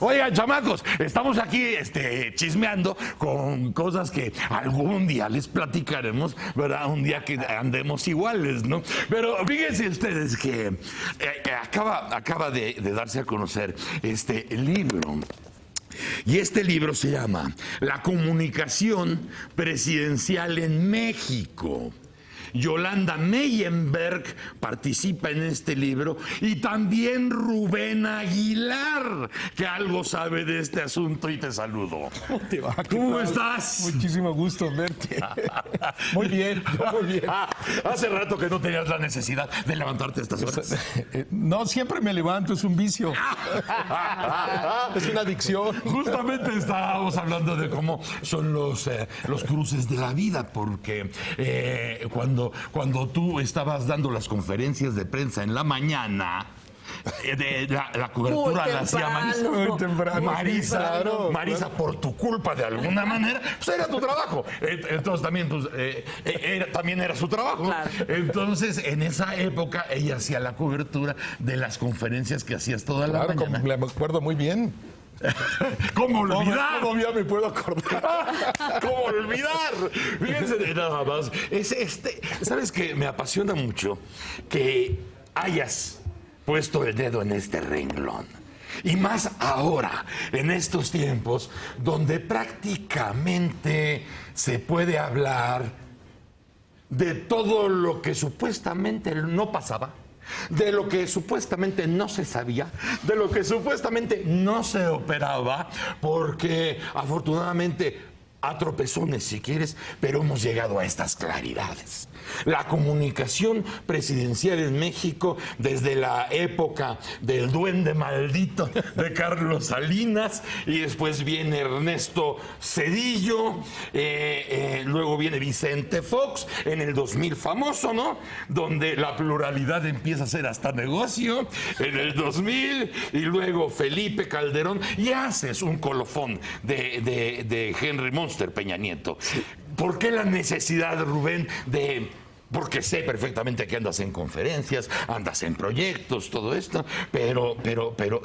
Oigan, chamacos, estamos aquí chismeando con cosas que algún día les platicaremos, ¿verdad? Un día que andemos iguales, ¿no? Pero fíjense ustedes que acaba de darse a conocer este libro. Y este libro se llama La comunicación presidencial en México. Yolanda Meyenberg participa en este libro y también Rubén Aguilar, que algo sabe de este asunto, y te saludo. ¿Cómo te va? ¿Cómo estás? Muchísimo gusto verte. Muy bien, muy bien. Hace rato que no tenías la necesidad de levantarte a estas horas. No, siempre me levanto, es un vicio. Es una adicción. Justamente estábamos hablando de cómo son los cruces de la vida, porque cuando tú estabas dando las conferencias de prensa en la mañana, la cobertura la hacía Marisa. Muy temprano. Marisa, por tu culpa de alguna manera, pues era tu trabajo. Entonces también, también era su trabajo. Claro. Entonces, en esa época, ella hacía la cobertura de las conferencias que hacías toda la mañana. Me acuerdo muy bien. ¿Cómo olvidar? Todavía me puedo acordar. ¿Cómo olvidar? Fíjense de nada más. ¿Sabes qué? Me apasiona mucho que hayas puesto el dedo en este renglón. Y más ahora, en estos tiempos, donde prácticamente se puede hablar de todo lo que supuestamente no pasaba, de lo que supuestamente no se sabía, de lo que supuestamente no se operaba, porque afortunadamente a tropezones si quieres, pero hemos llegado a estas claridades. La comunicación presidencial en México desde la época del duende maldito de Carlos Salinas, y después viene Ernesto Zedillo, luego viene Vicente Fox en el 2000 famoso, ¿no? Donde la pluralidad empieza a ser hasta negocio en el 2000, y luego Felipe Calderón, y haces un colofón de Henry Monster Peña Nieto. ¿Por qué la necesidad, Rubén, porque sé perfectamente que andas en conferencias, andas en proyectos, todo esto, pero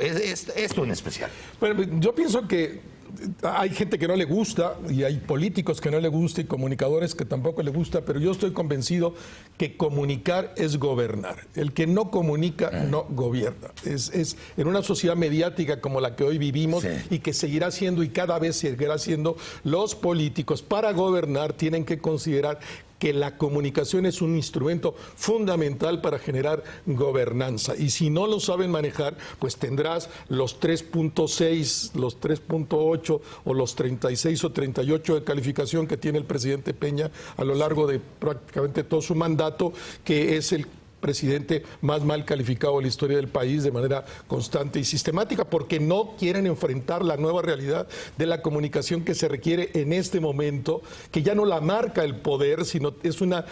es esto en especial? Bueno, yo pienso que hay gente que no le gusta, y hay políticos que no le gusta, y comunicadores que tampoco le gusta, pero yo estoy convencido que comunicar es gobernar. El que no comunica no gobierna. Es en una sociedad mediática como la que hoy vivimos, sí, y que seguirá siendo y cada vez seguirá siendo, los políticos para gobernar tienen que considerar que la comunicación es un instrumento fundamental para generar gobernanza. Y si no lo saben manejar, pues tendrás los 3.6, los 3.8 o los 36 o 38 de calificación que tiene el presidente Peña a lo largo de prácticamente todo su mandato, que es el presidente más mal calificado de la historia del país de manera constante y sistemática, porque no quieren enfrentar la nueva realidad de la comunicación que se requiere en este momento, que ya no la marca el poder, sino es una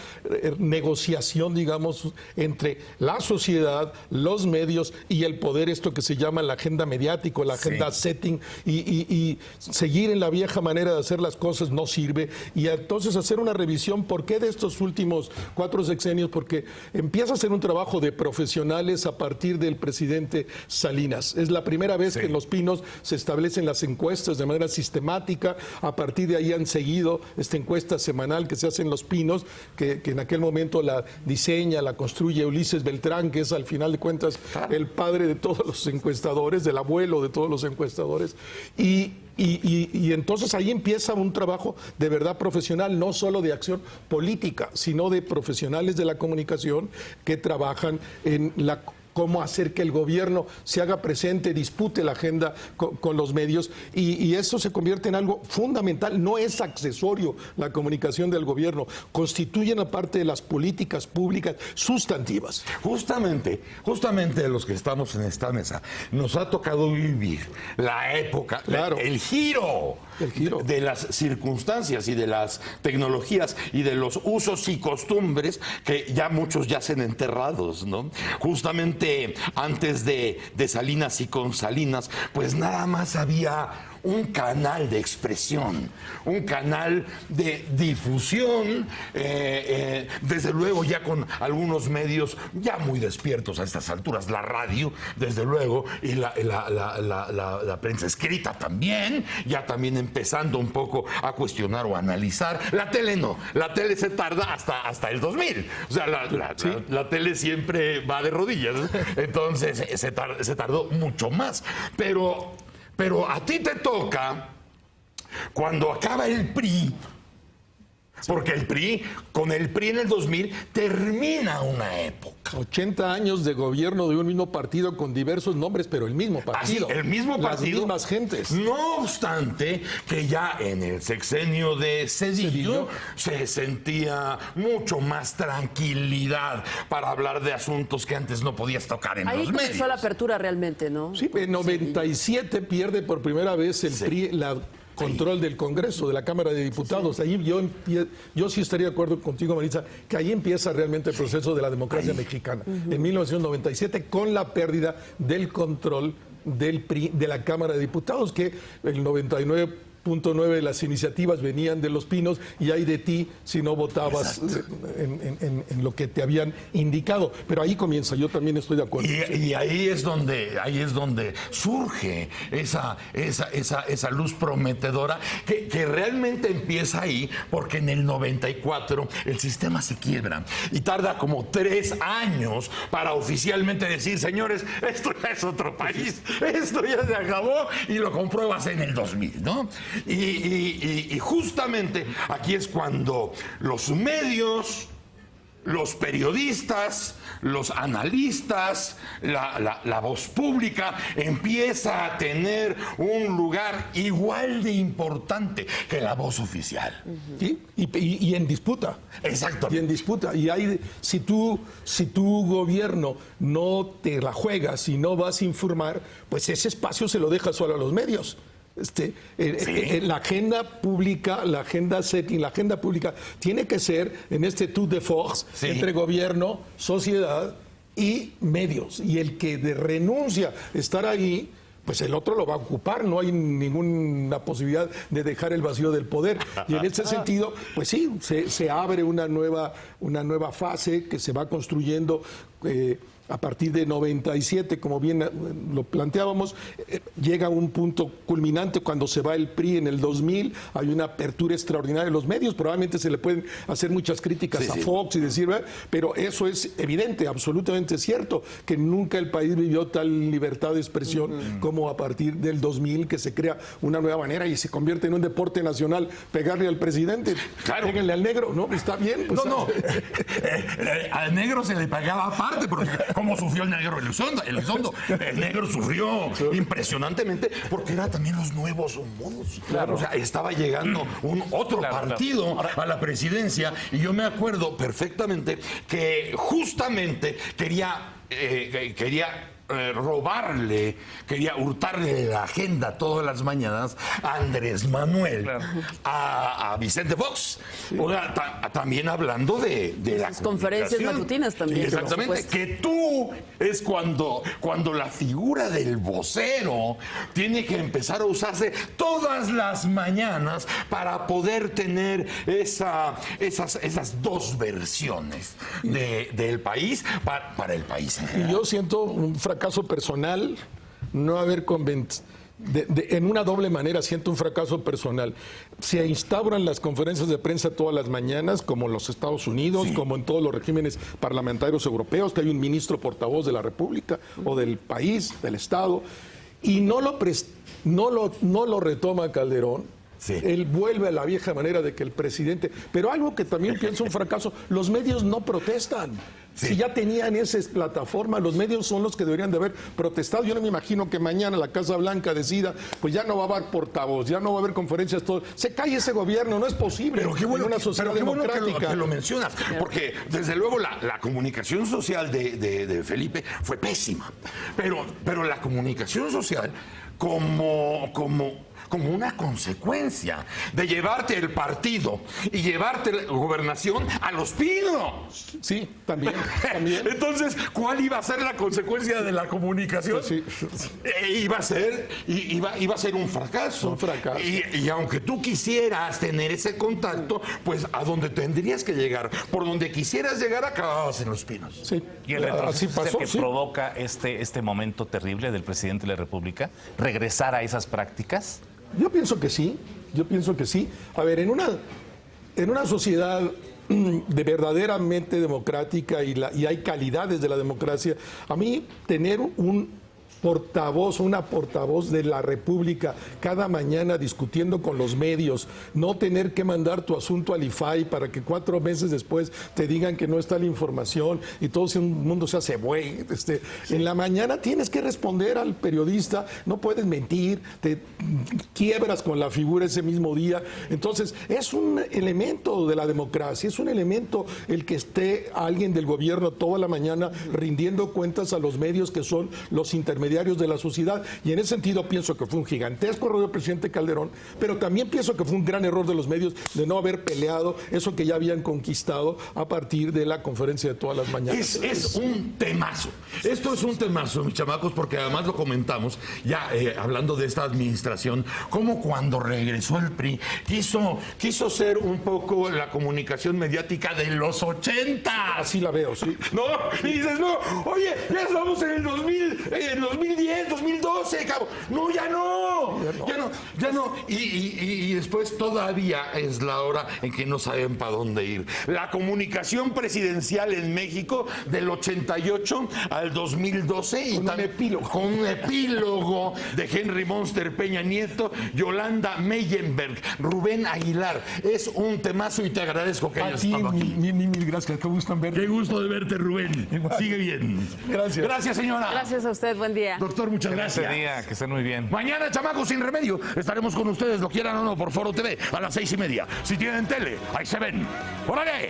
negociación, digamos, entre la sociedad, los medios y el poder, esto que se llama la agenda mediática, la agenda setting, y seguir en la vieja manera de hacer las cosas no sirve, y entonces hacer una revisión. ¿Por qué de estos últimos 4 sexenios? Porque empieza a hacer un trabajo de profesionales a partir del presidente Salinas. Es la primera vez que en Los Pinos se establecen las encuestas de manera sistemática. A partir de ahí han seguido esta encuesta semanal que se hace en Los Pinos, que en aquel momento la diseña, la construye Ulises Beltrán, que es al final de cuentas el padre de todos los encuestadores, del abuelo de todos los encuestadores. Y entonces ahí empieza un trabajo de verdad profesional, no solo de acción política, sino de profesionales de la comunicación que trabajan en cómo hacer que el gobierno se haga presente, dispute la agenda con los medios, y eso se convierte en algo fundamental. No es accesorio la comunicación del gobierno, constituye una parte de las políticas públicas sustantivas. Justamente los que estamos en esta mesa, nos ha tocado vivir la época, el giro de las circunstancias y de las tecnologías y de los usos y costumbres que ya muchos yacen enterrados, ¿no? Justamente antes de Salinas y con Salinas, pues nada más había un canal de expresión, un canal de difusión, desde luego ya con algunos medios ya muy despiertos a estas alturas, la radio, desde luego, y la prensa escrita también, ya también empezando un poco a cuestionar o a analizar. La tele no, la tele se tarda hasta el 2000, o sea, la tele siempre va de rodillas, entonces se tardó mucho más, pero a ti te toca cuando acaba el PRI, porque con el PRI en el 2000 termina una época. 80 años de gobierno de un mismo partido con diversos nombres, pero el mismo partido. Así, el mismo partido. Las mismas gentes. No obstante, que ya en el sexenio de Cedillo se sentía mucho más tranquilidad para hablar de asuntos que antes no podías tocar en los medios. Ahí comenzó la apertura realmente, ¿no? Sí, en 97 pierde por primera vez el PRI la control del Congreso, de la Cámara de Diputados. Ahí yo sí estaría de acuerdo contigo, Maritza, que ahí empieza realmente el proceso de la democracia mexicana. En 1997, con la pérdida del control del PRI, de la Cámara de Diputados, que el 99.9 de las iniciativas venían de Los Pinos y hay de ti si no votabas en lo que te habían indicado. Pero ahí comienza, yo también estoy de acuerdo. Y ahí es donde surge esa luz prometedora que realmente empieza ahí, porque en el 94 el sistema se quiebra y tarda como 3 años para oficialmente decir, señores, esto ya es otro país, esto ya se acabó, y lo compruebas en el 2000, ¿no? Y justamente aquí es cuando los medios, los periodistas, los analistas, la voz pública empieza a tener un lugar igual de importante que la voz oficial. ¿Sí? Y en disputa. Exacto. Y en disputa. Y si tu gobierno no te la juegas y no vas a informar, pues ese espacio se lo dejas solo a los medios. La agenda pública, la agenda setting, la agenda pública tiene que ser en este tour de force entre gobierno, sociedad y medios. Y el que renuncia a estar ahí, pues el otro lo va a ocupar, no hay ninguna posibilidad de dejar el vacío del poder. Y en ese sentido, pues sí, se abre una nueva fase que se va construyendo a partir de 97, como bien lo planteábamos, llega un punto culminante cuando se va el PRI en el 2000, hay una apertura extraordinaria de los medios, probablemente se le pueden hacer muchas críticas a Fox y decir, ¿verdad? Pero eso es evidente, absolutamente cierto, que nunca el país vivió tal libertad de expresión como a partir del 2000, que se crea una nueva manera y se convierte en un deporte nacional pegarle al presidente. Claro. Péguenle al negro, ¿no? Está bien. Pues, no. Al negro se le pagaba aparte, porque ¿cómo sufrió el negro Elizondo? El negro sufrió impresionantemente porque era también los nuevos modos. Claro. O sea, estaba llegando otro partido a la presidencia, y yo me acuerdo perfectamente que justamente quería quería hurtarle la agenda todas las mañanas a Andrés Manuel, a Vicente Fox, o sea, también hablando de las conferencias matutinas también. Exactamente, que tú es cuando la figura del vocero tiene que empezar a usarse todas las mañanas para poder tener esas dos versiones del país para el país en general. Y yo siento un fracaso personal no haber en una doble manera siento un fracaso personal. Se instauran las conferencias de prensa todas las mañanas, como en los Estados Unidos, como en todos los regímenes parlamentarios europeos, que hay un ministro portavoz de la República o del país, del Estado, y no lo retoma Calderón. Él vuelve a la vieja manera de que el presidente... Pero algo que también pienso un fracaso, los medios no protestan. Si ya tenían esa plataforma, los medios son los que deberían de haber protestado. Yo no me imagino que mañana la Casa Blanca decida, pues ya no va a haber portavoz, ya no va a haber conferencias, todo. Se cae ese gobierno, no es posible. Pero qué bueno, en una sociedad democrática. Bueno que lo mencionas, porque desde luego la comunicación social de Felipe fue pésima. Pero la comunicación social como como una consecuencia de llevarte el partido y llevarte la gobernación a Los Pinos. Sí, también. Entonces, ¿cuál iba a ser la consecuencia de la comunicación? Sí. Iba a ser un fracaso. Un fracaso. Y aunque tú quisieras tener ese contacto, pues a donde tendrías que llegar, por donde quisieras llegar, acababas en Los Pinos. Sí. Y el retroceso Así pasó, es el que sí. provoca este momento terrible del presidente de la República, regresar a esas prácticas. Yo pienso que sí. A ver, en una sociedad de verdaderamente democrática y hay calidades de la democracia, a mí tener una portavoz de la República cada mañana discutiendo con los medios, no tener que mandar tu asunto al IFAI para que 4 meses después te digan que no está la información y todo el mundo se hace güey. En la mañana tienes que responder al periodista, no puedes mentir, te quiebras con la figura ese mismo día. Entonces, es un elemento de la democracia, es un elemento el que esté alguien del gobierno toda la mañana rindiendo cuentas a los medios que son los intermediarios de la sociedad, y en ese sentido pienso que fue un gigantesco error del presidente Calderón, pero también pienso que fue un gran error de los medios de no haber peleado eso que ya habían conquistado a partir de la conferencia de todas las mañanas. Es un temazo. Esto es un temazo, mis chamacos, porque además lo comentamos ya hablando de esta administración, como cuando regresó el PRI quiso ser un poco la comunicación mediática de los 80. Así la veo, sí. No, y dices, no, oye, ya estamos en el 2010, 2012, cabo. No, ya no. Y después todavía es la hora en que no saben para dónde ir. La comunicación presidencial en México del 88 al 2012 y con un epílogo de Henry Monster Peña Nieto, Yolanda Meyenberg, Rubén Aguilar. Es un temazo y te agradezco que hayas estado aquí. Mil gracias, qué gusto en verte. Qué gusto de verte, Rubén. Sigue bien. Gracias. Gracias, señora. Gracias a usted, buen día. Doctor, muchas Este gracias. día, que estén muy bien. Mañana, chamacos, sin remedio, estaremos con ustedes, lo quieran o no, por Foro TV, a las 6:30. Si tienen tele, ahí se ven. ¡Órale!